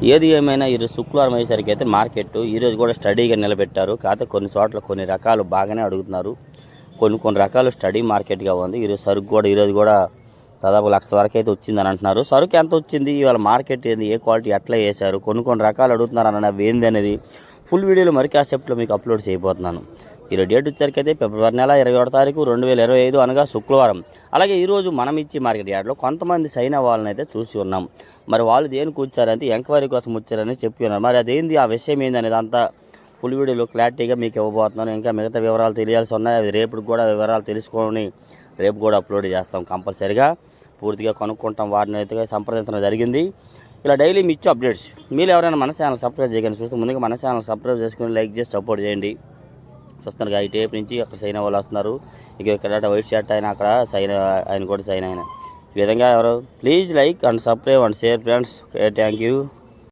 ఏది ఏమైనా ఈరోజు శుక్రవారం అయ్యేసరికి అయితే మార్కెట్ ఈరోజు కూడా స్టడీగా నిలబెట్టారు. కాకపోతే కొన్ని చోట్ల కొన్ని రకాలు బాగానే అడుగుతున్నారు. కొన్ని రకాలు స్టడీ మార్కెట్గా ఉంది. ఈరోజు సరుకు కూడా ఈరోజు కూడా దాదాపు 1,00,000 వరకు అయితే వచ్చిందని అంటున్నారు. సరుకు ఎంత వచ్చింది, ఇవాళ మార్కెట్ ఏంది, ఏ క్వాలిటీ ఎట్లా వేశారు, కొన్ని రకాలు అడుగుతున్నారు అన్న అవి ఏంది అనేది ఫుల్ వీడియోలో మరి కాసేపులో మీకు అప్లోడ్ చేయబోతున్నాను. ఈరోజు డేట్ వచ్చేసరికి అయితే ఫిబ్రవరి నెల 27వ తారీఖు 2025 అనగా శుక్రవారం. అలాగే ఈరోజు మనం ఇచ్చి మార్కెట్ యార్డ్లో కొంతమంది సైనా వాళ్ళని అయితే చూసి ఉన్నాం. మరి వాళ్ళు దేనికి వచ్చారంటే ఎంక్వైరీ కోసం వచ్చారని చెప్పి ఉన్నారు. మరి అదేంది, ఆ విషయం ఏంది అనేది అంతా ఫుల్ వీడియోలో క్లారిటీగా మీకు ఇవ్వబోతున్నాను. ఇంకా మిగతా వివరాలు తెలియాల్సి ఉన్నాయి. అవి రేపు కూడా వివరాలు తెలుసుకొని రేపు కూడా అప్లోడ్ చేస్తాం. కంపల్సరిగా పూర్తిగా కనుక్కుంటాం. వాటిని అయితే సంప్రదించడం జరిగింది. ఇలా డైలీ మీ ఇచ్చే అప్డేట్స్ మీరు ఎవరైనా మన ఛానల్ సబ్స్క్రైబ్ చేయగానే చూస్తే ముందుగా మన ఛానల్ సబ్స్క్రైబ్ చేసుకుని లైక్ చేసి సపోర్ట్ చేయండి. చూస్తున్నారు ఈ టేప్ నుంచి అక్కడ సైన్ వాళ్ళు వస్తున్నారు. ఇక్కడ వైట్ షర్ట్ ఆయన అక్కడ ఆయన కూడా సైన్ అయిన ఈ విధంగా ఎవరు please like and subscribe and share friends. Thank you.